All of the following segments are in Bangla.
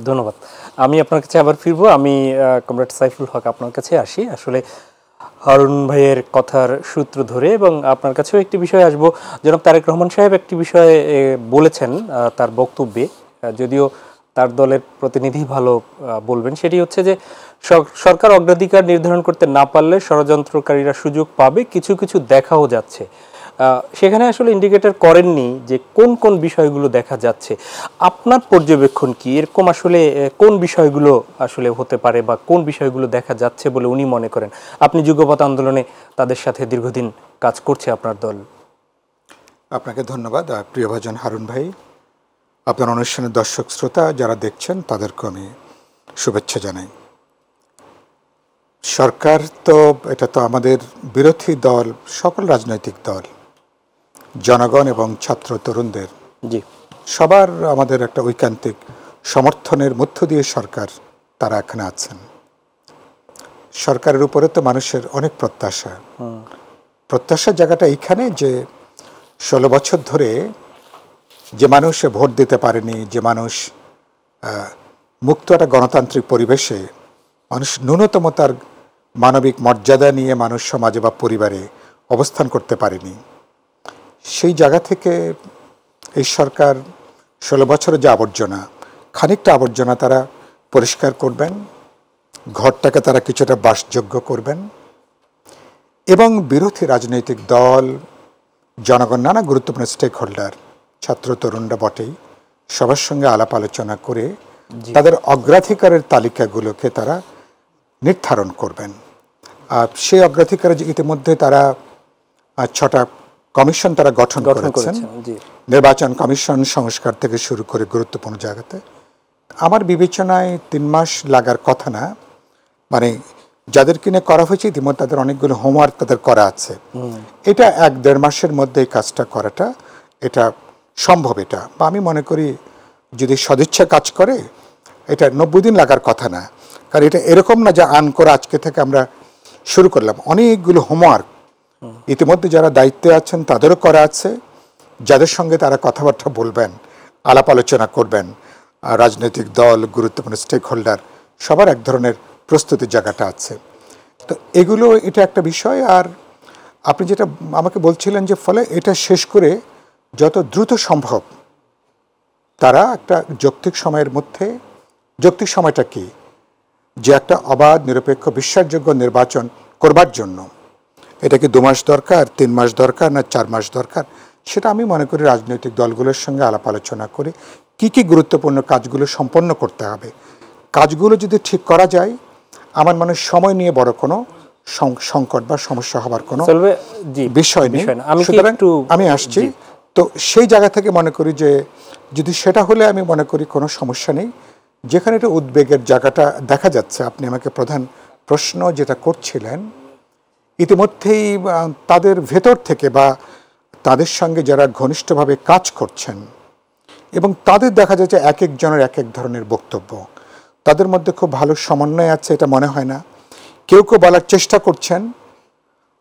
ধন্যবাদ। আমি আপনার কাছে আবার ফিরবো। আমি কমরেড সাইফুল হক আপনার কাছে আসি আসলে হারুন ভাইয়ের কথার সূত্র ধরে, এবং আপনার কাছেও একটি বিষয় আসবো। জনাব তারেক রহমান সাহেব একটি বিষয়ে বলেছেন তার বক্তব্যে, যদিও তার দলের প্রতিনিধি ভালো বলবেন, সেটি হচ্ছে যে সরকার অগ্রাধিকার নির্ধারণ করতে না পারলে ষড়যন্ত্রকারীরা সুযোগ পাবে, কিছু কিছু দেখাও যাচ্ছে। সেখানে আসলে ইন্ডিকেটর করেননি যে কোন কোন বিষয়গুলো দেখা যাচ্ছে। আপনার পর্যবেক্ষণ কি, এরকম আসলে কোন বিষয়গুলো আসলে হতে পারে বা কোন বিষয়গুলো দেখা যাচ্ছে বলে উনি মনে করেন? আপনি যুগপৎ আন্দোলনে তাদের সাথে দীর্ঘদিন কাজ করছে আপনার দল। আপনাকে ধন্যবাদ প্রিয়ভাজন হারুন ভাই। আপনার অনুষ্ঠানের দর্শক শ্রোতা যারা দেখছেন তাদেরকে আমি শুভেচ্ছা জানাই। সরকার তো এটা তো আমাদের বিরোধী দল, সকল রাজনৈতিক দল, জনগণ এবং ছাত্র তরুণদের জি, সবার আমাদের একটা ঐকান্তিক সমর্থনের মধ্য দিয়ে সরকার তারা এখানে আছেন। সরকারের উপরে তো মানুষের অনেক প্রত্যাশা। প্রত্যাশার জায়গাটা এইখানে যে 16 বছর ধরে যে মানুষ ভোট দিতে পারেনি, যে মানুষ মুক্ত একটা গণতান্ত্রিক পরিবেশে মানুষ ন্যূনতম তার মানবিক মর্যাদা নিয়ে মানুষ সমাজে বা পরিবারে অবস্থান করতে পারেনি, সেই জায়গা থেকে এই সরকার 16 বছরের যে আবর্জনা, খানিকটা আবর্জনা তারা পরিষ্কার করবেন, ঘরটাকে তারা কিছুটা বাসযোগ্য করবেন, এবং বিরোধী রাজনৈতিক দল, জনগণ, নানা গুরুত্বপূর্ণ স্টেক হোল্ডার, ছাত্র তরুণরা বটেই, সবার সঙ্গে আলাপ আলোচনা করে তাদের অগ্রাধিকারের তালিকাগুলোকে তারা নির্ধারণ করবেন। আর সেই অগ্রাধিকারে ইতিমধ্যে তারা 6টা কমিশন তারা গঠন করেছেন। নির্বাচন কমিশন সংস্কার থেকে শুরু করে গুরুত্বপূর্ণ জায়গাতে আমার বিবেচনায় 3 মাস লাগার কথা না, মানে যাদের কিনে করা হয়েছে ইতিমধ্যে তাদের অনেকগুলো হোমওয়ার্ক তাদের করা আছে। এটা 1-1.5 মাসের মধ্যে এই কাজটা করাটা এটা সম্ভব। এটা বা আমি মনে করি যদি সদিচ্ছা কাজ করে এটা 90 দিন লাগার কথা না, কারণ এটা এরকম না যে আন করে আজকে থেকে আমরা শুরু করলাম। অনেকগুলো হোমওয়ার্ক ইতিমধ্যে যারা দায়িত্বে আছেন তাদেরও করা আছে, যাদের সঙ্গে তারা কথাবার্তা বলবেন, আলাপ আলোচনা করবেন, রাজনৈতিক দল, গুরুত্বপূর্ণ স্টেক হোল্ডার, সবার এক ধরনের প্রস্তুতির জায়গাটা আছে। তো এগুলো এটা একটা বিষয়। আর আপনি যেটা আমাকে বলছিলেন যে ফলে এটা শেষ করে যত দ্রুত সম্ভব তারা একটা যৌক্তিক সময়ের মধ্যে, যৌক্তিক সময়টা কি, যে একটা অবাধ নিরপেক্ষ বিশ্বাসযোগ্য নির্বাচন করবার জন্য এটা কি 2 মাস দরকার, 3 মাস দরকার, না 4 মাস দরকার, সেটা আমি মনে করি রাজনৈতিক দলগুলোর সঙ্গে আলাপ আলোচনা করে কি কি গুরুত্বপূর্ণ কাজগুলো সম্পন্ন করতে হবে, কাজগুলো যদি ঠিক করা যায় আমার মনে সময় নিয়ে বড় কোনো সংকট বা সমস্যা হবার কোনো বিষয় নেই। সুতরাং আমি আসছি তো সেই জায়গা থেকে মনে করি যে যদি সেটা হলে আমি মনে করি কোনো সমস্যা নেই। যেখানে এটা উদ্বেগের জায়গাটা দেখা যাচ্ছে, আপনি আমাকে প্রধান প্রশ্ন যেটা করছিলেন, ইতিমধ্যেই তাদের ভেতর থেকে বা তাদের সঙ্গে যারা ঘনিষ্ঠভাবে কাজ করছেন এবং তাদের দেখা যাচ্ছে এক একজনের এক এক ধরনের বক্তব্য, তাদের মধ্যে খুব ভালো সমন্বয় আছে এটা মনে হয় না। কেউ কেউ বলার চেষ্টা করছেন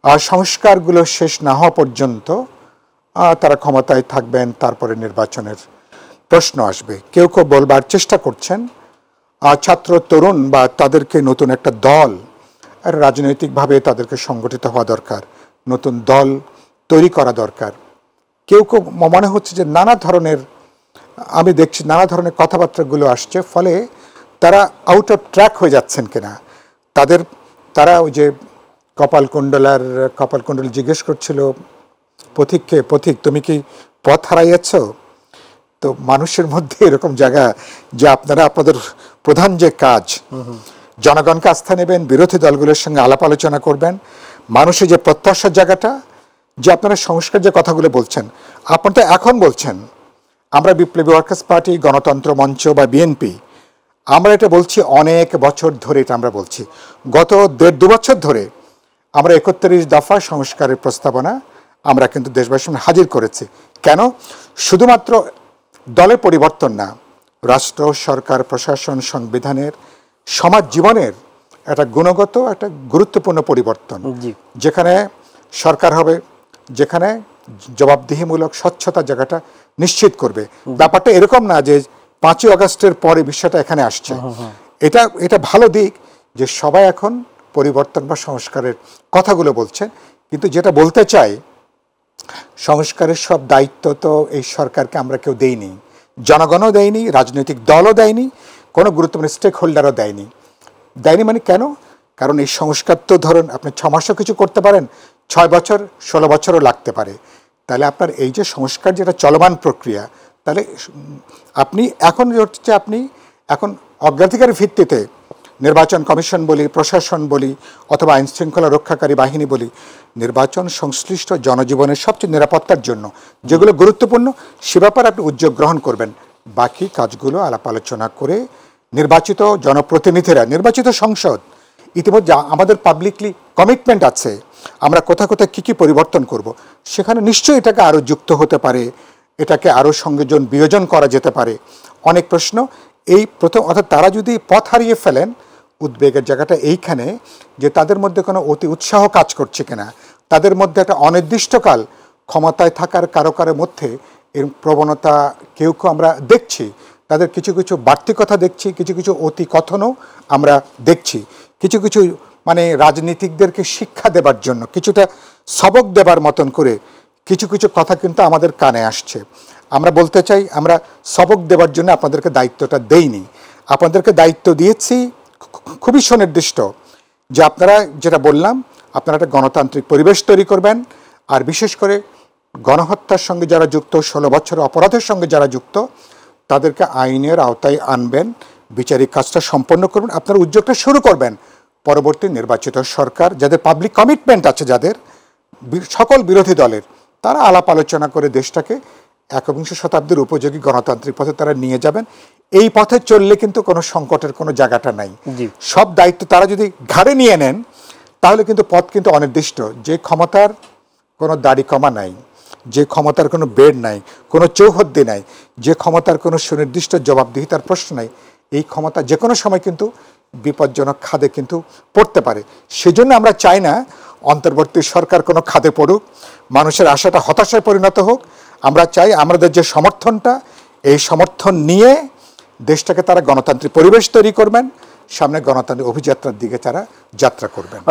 আর সংস্কারগুলো শেষ না হওয়া পর্যন্ত তারা ক্ষমতায় থাকবেন, তারপরে নির্বাচনের প্রশ্ন আসবে। কেউ কেউ বলবার চেষ্টা করছেন ছাত্র তরুণ বা তাদেরকে নতুন একটা দল, রাজনৈতিকভাবে তাদেরকে সংগঠিত হওয়া দরকার, নতুন দল তৈরি করা দরকার। কেউ কেউ মনে হচ্ছে যে নানা ধরনের, আমি দেখছি নানা ধরনের কথাবার্তাগুলো আসছে, ফলে তারা আউট অফ ট্র্যাক হয়ে যাচ্ছেন কিনা তারা ওই যে কপালকুণ্ডল জিজ্ঞেস করছিল পথিককে, পথিক তুমি কি পথ হারাইয়াছ? তো মানুষের মধ্যে এরকম জায়গা যে আপনারা আপনাদের প্রধান যে কাজ, জনগণকে আস্থা নেবেন, বিরোধী দলগুলোর সঙ্গে আলাপ আলোচনা করবেন, মানুষের যে প্রত্যাশার জায়গাটা, যে আপনারা সংস্কার যে কথাগুলো বলছেন, আপনারা তো এখন বলছেন আমরা বিপ্লবী ওয়ার্কার্স পার্টি, গণতন্ত্র মঞ্চ বা বিএনপি, আমরা এটা বলছি অনেক বছর ধরে, এটা আমরা বলছি গত 1.5-2 বছর ধরে আমরা 31 দফা সংস্কারের প্রস্তাবনা আমরা কিন্তু দেশবাসীর সামনে হাজির করেছি। কেন? শুধুমাত্র দলের পরিবর্তন না, রাষ্ট্র, সরকার, প্রশাসন, সংবিধানের, সমাজ জীবনের একটা গুণগত একটা গুরুত্বপূর্ণ পরিবর্তন, যেখানে সরকার হবে, যেখানে জবাবদিহিমূলক স্বচ্ছতা জায়গাটা নিশ্চিত করবে। ব্যাপারটা এরকম না যে 5ই আগস্টের পরে বিষয়টা এখানে আসছে। এটা ভালো দিক যে সবাই এখন পরিবর্তন বা সংস্কারের কথাগুলো বলছেন, কিন্তু যেটা বলতে চাই, সংস্কারের সব দায়িত্ব তো এই সরকারকে আমরা কেউ দেইনি, জনগণও দেয়নি, রাজনৈতিক দলও দেয়নি, কোনো গুরুত্বপূর্ণ স্টেক হোল্ডারও দেয়নি। মানে কেন? কারণ এই সংস্কার তো ধরুন আপনি 6 মাসও কিছু করতে পারেন, 6 বছর 16 বছরও লাগতে পারে। তাহলে আপনার এই যে সংস্কার যেটা চলমান প্রক্রিয়া, তাহলে আপনি এখন অগ্রাধিকারের ভিত্তিতে নির্বাচন কমিশন বলি, প্রশাসন বলি, অথবা আইন শৃঙ্খলা রক্ষাকারী বাহিনী বলি, নির্বাচন সংশ্লিষ্ট জনজীবনের সবচেয়ে নিরাপত্তার জন্য যেগুলো গুরুত্বপূর্ণ সে ব্যাপারে আপনি উদ্যোগ গ্রহণ করবেন। বাকি কাজগুলো আলাপ আলোচনা করে নির্বাচিত জনপ্রতিনিধিরা, নির্বাচিত সংসদ, ইতিমধ্যে আমাদের পাবলিকলি কমিটমেন্ট আছে, আমরা কোথায় কোথায় কী কী পরিবর্তন করব, সেখানে নিশ্চয়ই এটাকে আরও যুক্ত হতে পারে, এটাকে আরও সংযোজন বিয়োজন করা যেতে পারে। অনেক প্রশ্ন এই প্রথম, অর্থাৎ তারা যদি পথ হারিয়ে ফেলেন, উদ্বেগের জায়গাটা এইখানে যে তাদের মধ্যে কোনো অতি উৎসাহ কাজ করছে কিনা, তাদের মধ্যে একটা অনির্দিষ্টকাল ক্ষমতায় থাকার কারো মধ্যে এর প্রবণতা কেউ আমরা দেখছি, তাদের কিছু কিছু বাড়তি কথা দেখছি, কিছু কিছু অতি কথনও আমরা দেখছি, কিছু কিছু মানে রাজনীতিকদেরকে শিক্ষা দেবার জন্য কিছুটা সবক দেবার মতন করে কিছু কিছু কথা কিন্তু আমাদের কানে আসছে। আমরা বলতে চাই, আমরা সবক দেবার জন্য আপনাদেরকে দায়িত্বটা দেইনি, আপনাদেরকে দায়িত্ব দিয়েছি খুবই সুনির্দিষ্ট, যে আপনারা যেটা বললাম, আপনারা একটা গণতান্ত্রিক পরিবেশ তৈরি করবেন, আর বিশেষ করে গণহত্যার সঙ্গে যারা যুক্ত, 16 বছরের অপরাধের সঙ্গে যারা যুক্ত, তাদেরকে আইনের আওতায় আনবেন, বিচারিক কাজটা সম্পন্ন করবেন, আপনারা উদ্যোগটা শুরু করবেন। পরবর্তী নির্বাচিত সরকার, যাদের পাবলিক কমিটমেন্ট আছে, যাদের সকল বিরোধী দলের, তারা আলাপ আলোচনা করে দেশটাকে 21 শতাব্দীর উপযোগী গণতান্ত্রিক পথে তারা নিয়ে যাবেন। এই পথে চললে কিন্তু কোনো সংকটের কোনো জায়গাটা নাই। সব দায়িত্ব তারা যদি ঘাড়ে নিয়ে নেন, তাহলে কিন্তু পথ কিন্তু অনির্দিষ্ট। যে ক্ষমতার কোনো দাড়ি কমা নাই, যে ক্ষমতার কোনো বেড নাই, কোনো চৌহদ্দি নাই, যে ক্ষমতার কোনো সুনির্দিষ্ট জবাবদিহিতার প্রশ্ন নাই, এই ক্ষমতা যে কোনো সময় কিন্তু বিপজ্জনক খাদে কিন্তু পড়তে পারে। সেজন্য আমরা চাই না অন্তর্বর্তী সরকার কোনো খাদে পড়ুক, মানুষের আশাটা হতাশায় পরিণত হোক। আমরা চাই আমাদের যে সমর্থনটা, এই সমর্থন নিয়ে দেশটাকে তারা গণতান্ত্রিক পরিবেশ তৈরি করবেন, সামনে গণতান্ত্রিক অভিযাত্রার দিকে তারা যাত্রা করবেন।